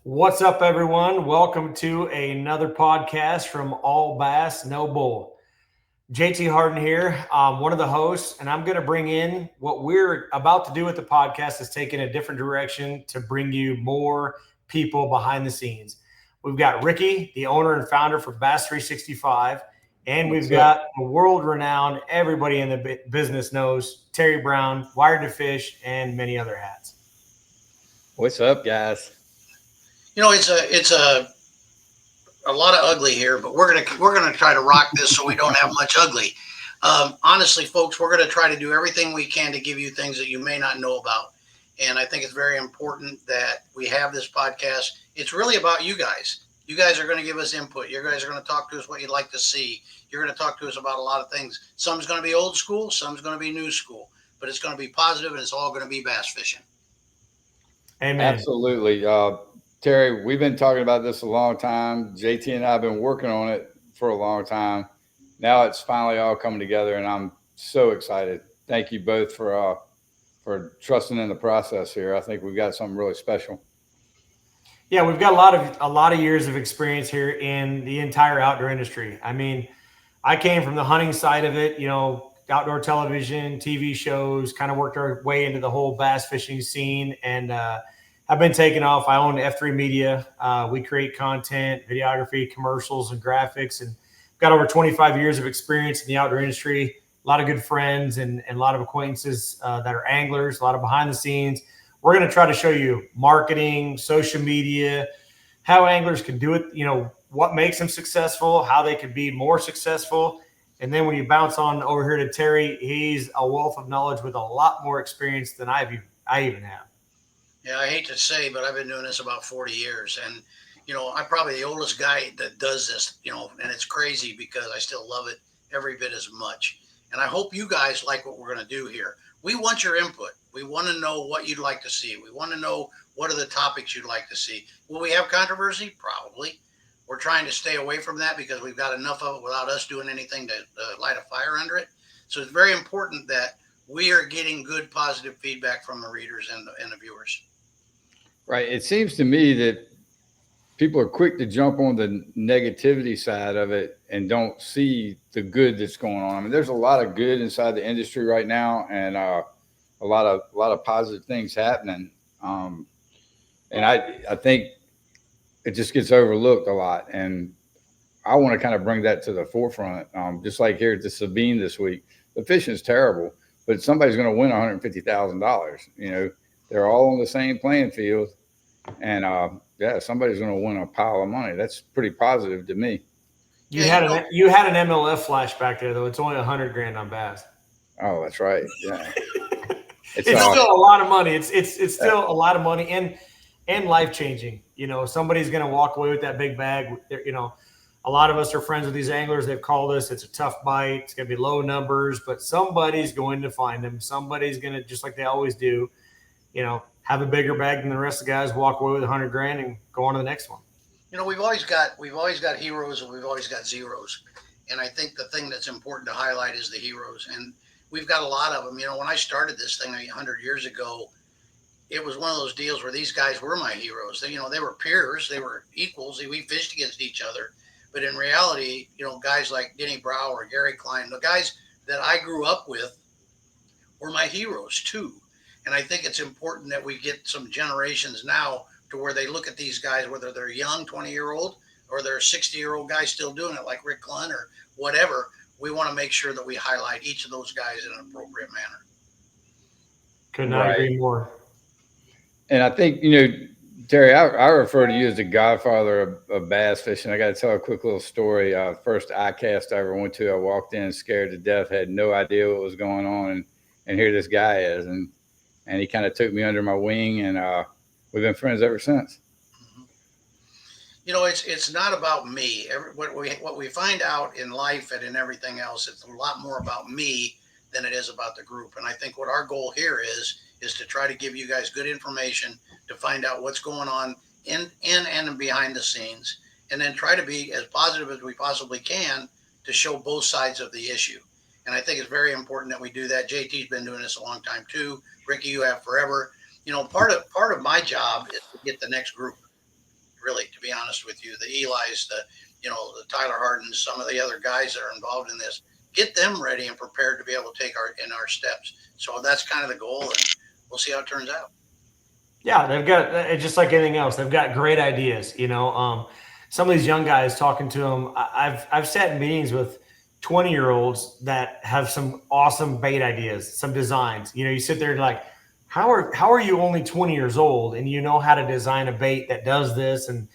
What's up, everyone? Welcome to another podcast from All Bass, No Bull. JT Harden here, one of the hosts, and I'm going to bring in what we're about to do with the podcast is take in a different direction to bring you more people behind the scenes. We've got Ricky, the owner and founder for Bass 365, and we've What's up? got a world-renowned, everybody in the business knows, Terry Brown, Wired to Fish, and many other hats. What's up, guys? It's a lot of ugly here, but we're gonna try to rock this so we don't have much ugly. Honestly, folks, we're gonna try to do everything we can to give you things that you may not know about, and I think it's very important that we have this podcast. It's really about you guys. You guys are going to give us input. You guys are going to talk to us what you'd like to see. You're going to talk to us about a lot of things. Some's going to be old school, some's going to be new school, but it's going to be positive, and it's all going to be bass fishing. Amen. Absolutely. Terry, we've been talking about this a long time. JT and I have been working on it for a long time. Now it's finally all coming together, and I'm so excited. Thank you both for trusting in the process here. I think we've got something really special. Yeah, we've got a lot of years of experience here in the entire outdoor industry. I mean, I came from the hunting side of it, outdoor television, TV shows, kind of worked our way into the whole bass fishing scene, and I've been taking off. I own F3 Media. We create content, videography, commercials, and graphics, and got over 25 years of experience in the outdoor industry. A lot of good friends and a lot of acquaintances that are anglers. A lot of behind the scenes. We're going to try to show you marketing, social media, how anglers can do it, what makes them successful, how they can be more successful. And then when you bounce on over here to Terry, he's a wealth of knowledge with a lot more experience than I even have. Yeah, I hate to say, but I've been doing this about 40 years. And, I'm probably the oldest guy that does this, and it's crazy because I still love it every bit as much. And I hope you guys like what we're going to do here. We want your input. We want to know what you'd like to see. We want to know what are the topics you'd like to see. Will we have controversy? Probably. We're trying to stay away from that because we've got enough of it without us doing anything to light a fire under it. So it's very important that we are getting good, positive feedback from the readers and the viewers. Right. It seems to me that people are quick to jump on the negativity side of it and don't see the good that's going on. I mean, there's a lot of good inside the industry right now, and a lot of positive things happening. Um, and I think it just gets overlooked a lot. And I want to kind of bring that to the forefront. Just like here at the Sabine this week, the fishing is terrible, but somebody's going to win $150,000. They're all on the same playing field, and yeah, somebody's going to win a pile of money. That's pretty positive to me. You Yeah, had an MLF flash back there though. It's only 100 grand on bass. Oh, that's right. Yeah, it's It's know, still a lot of money. It's still a lot of money and life changing. Somebody's going to walk away with that big bag. A lot of us are friends with these anglers. They've called us. It's a tough bite. It's going to be low numbers, but somebody's going to find them. Somebody's going to, just like they always do, have a bigger bag than the rest of the guys. Walk away with 100 grand and go on to the next one. we've always got heroes and we've always got zeros. And I think the thing that's important to highlight is the heroes. And we've got a lot of them. When I started this thing 100 years ago, it was one of those deals where these guys were my heroes. They were peers, they were equals. We fished against each other. But in reality, guys like Denny Brow or Gary Klein, the guys that I grew up with were my heroes too. And I think it's important that we get some generations now to where they look at these guys, whether they're young, 20-year-old, or they're 60-year-old guys still doing it, like Rick Clunn or whatever. We want to make sure that we highlight each of those guys in an appropriate manner. Could not right. agree more. And I think, Terry, I refer to you as the godfather of bass fishing. I got to tell a quick little story. First ICAST I ever went to, I walked in scared to death, had no idea what was going on. And here this guy is. And he kind of took me under my wing, and we've been friends ever since. Mm-hmm. It's not about me. What we find out in life and in everything else, it's a lot more about me than it is about the group. And I think what our goal here is to try to give you guys good information to find out what's going on in and behind the scenes, and then try to be as positive as we possibly can to show both sides of the issue. And I think it's very important that we do that. JT's been doing this a long time too. Ricky, you have forever. Part of my job is to get the next group. really, to be honest with you. The Eli's, the Tyler Hardens, some of the other guys that are involved in this, get them ready and prepared to be able to take our steps. So that's kind of the goal, and we'll see how it turns out. Yeah, they've got it's just like anything else. They've got great ideas. Some of these young guys talking to them. I've sat in meetings with 20-year-olds that have some awesome bait ideas, some designs. You sit there and like, how are you only 20 years old and you know how to design a bait that does this and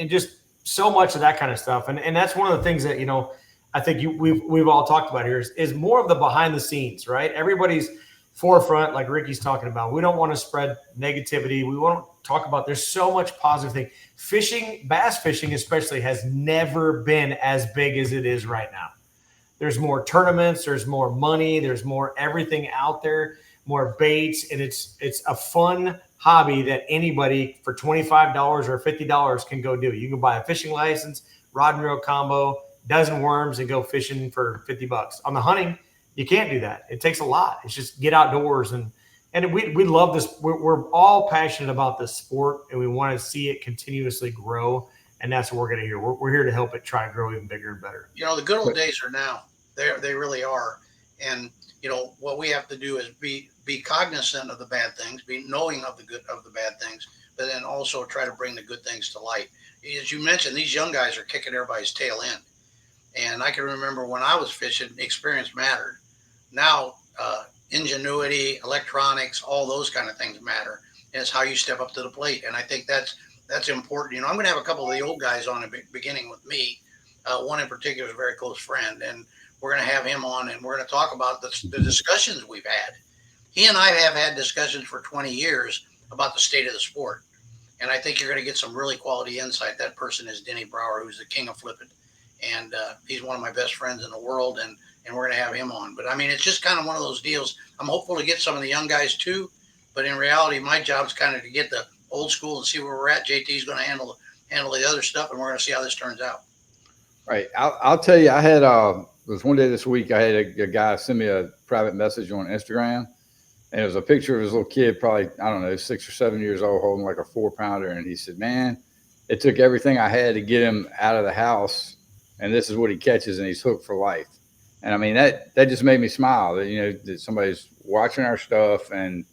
just so much of that kind of stuff. And that's one of the things that I think we've all talked about here is more of the behind the scenes, right? Everybody's forefront, like Ricky's talking about. We don't want to spread negativity. We want to talk about there's so much positive thing. Fishing, bass fishing especially, has never been as big as it is right now. There's more tournaments, there's more money, there's more everything out there, more baits, and it's a fun hobby that anybody for $25 or $50 can go do. You can buy a fishing license, rod and reel combo, dozen worms, and go fishing for $50. On the hunting, you can't do that. It takes a lot. It's just get outdoors and we love this. We're all passionate about this sport, and we want to see it continuously grow. And that's what we're going to hear. We're here to help it try to grow even bigger and better. The good old days are now. They really are. And what we have to do is be cognizant of the bad things, be knowing of the bad things, but then also try to bring the good things to light. As you mentioned, these young guys are kicking everybody's tail end. And I can remember when I was fishing, experience mattered. Now, ingenuity, electronics, all those kind of things matter. And it's how you step up to the plate. And I think that's important. I'm going to have a couple of the old guys on, beginning with me. One in particular is a very close friend, and we're going to have him on, and we're going to talk about the discussions we've had. He and I have had discussions for 20 years about the state of the sport. And I think you're going to get some really quality insight. That person is Denny Brower, who's the king of flipping. And he's one of my best friends in the world, and we're going to have him on. But, I mean, it's just kind of one of those deals. I'm hopeful to get some of the young guys, too. But in reality, my job is kind of to get the old school and see where we're at. JT's going to handle the other stuff, and we're going to see how this turns out. Right. I'll tell you, I had it was one day this week, I had a guy send me a private message on Instagram, and it was a picture of his little kid, probably, I don't know, 6 or 7 years old, holding like a 4-pounder. And he said, man, it took everything I had to get him out of the house, and this is what he catches, and he's hooked for life. And I mean, that just made me smile that, that somebody's watching our stuff and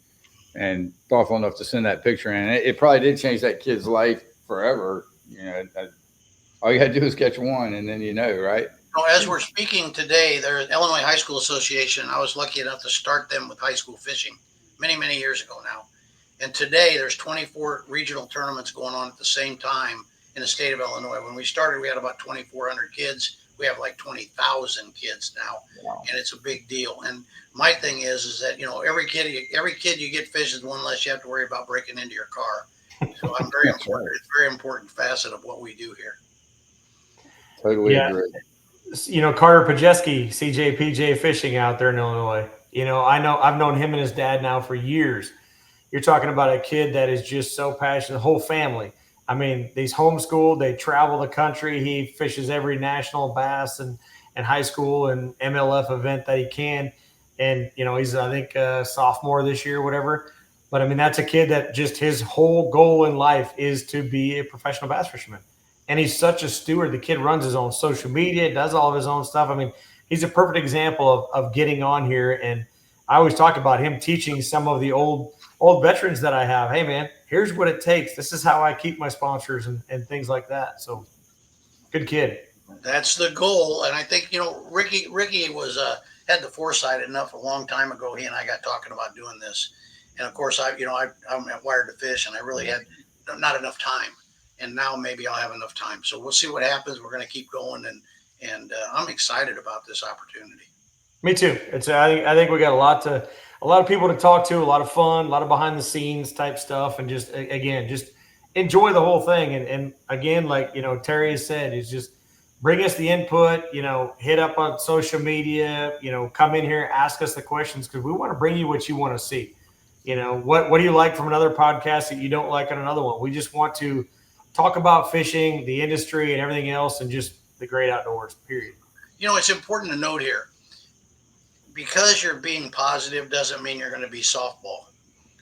thoughtful enough to send that picture in. It probably did change that kid's life forever. All you got to do is catch one, and then right? As we're speaking today, there's Illinois High School Association. I was lucky enough to start them with high school fishing many, many years ago now. And today there's 24 regional tournaments going on at the same time in the state of Illinois. When we started, we had about 2,400 kids. We have like 20,000 kids now. Wow. And it's a big deal. And my thing is that, every kid you get fishing is one less you have to worry about breaking into your car. So I'm very important. It's a very important facet of what we do here. Totally agree. Carter Pajeski, CJPJ Fishing out there in Illinois. I've known him and his dad now for years. You're talking about a kid that is just so passionate, the whole family. I mean, he's homeschooled. They travel the country. He fishes every national bass and high school and MLF event that he can. And, he's, I think, a sophomore this year, whatever. But, I mean, that's a kid that just his whole goal in life is to be a professional bass fisherman. And he's such a steward. The kid runs his own social media, does all of his own stuff. I mean, he's a perfect example of getting on here. And I always talk about him teaching some of the old veterans that I have. Hey, man, here's what it takes. This is how I keep my sponsors and things like that. So, good kid. That's the goal. And I think, Ricky was had the foresight enough a long time ago. He and I got talking about doing this. And, of course, I'm wired to fish, and I really had not enough time. And now maybe I'll have enough time. So we'll see what happens. We're going to keep going, and I'm excited about this opportunity. Me too. I think we got a lot of people to talk to, a lot of fun, a lot of behind the scenes type stuff, and just enjoy the whole thing. And again, like Terry has said, is just bring us the input. Hit up on social media. Come in here, ask us the questions, because we want to bring you what you want to see. What do you like from another podcast that you don't like on another one? We just want to talk about fishing, the industry, and everything else, and just the great outdoors, period. It's important to note here, because you're being positive doesn't mean you're going to be softball.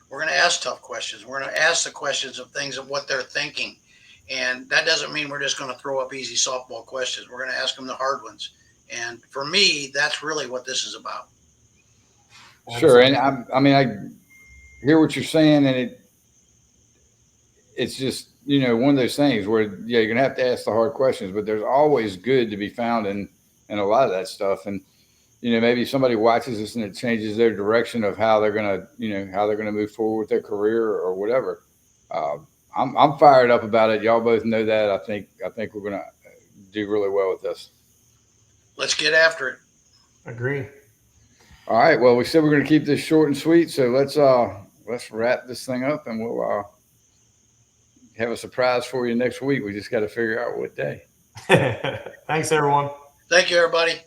We're going to ask tough questions. We're going to ask the questions of things of what they're thinking. And that doesn't mean we're just going to throw up easy softball questions. We're going to ask them the hard ones. And for me, that's really what this is about. Sure. And I mean, I hear what you're saying, and it's just, one of those things where, yeah, you're going to have to ask the hard questions, but there's always good to be found in a lot of that stuff. And, maybe somebody watches this and it changes their direction of how they're going to, how they're going to move forward with their career or whatever. I'm fired up about it. Y'all both know that. I think we're going to do really well with this. Let's get after it. Agree. All right. Well, we said we're going to keep this short and sweet, so let's wrap this thing up, and we'll have a surprise for you next week. We just got to figure out what day. Thanks, everyone. Thank you, everybody.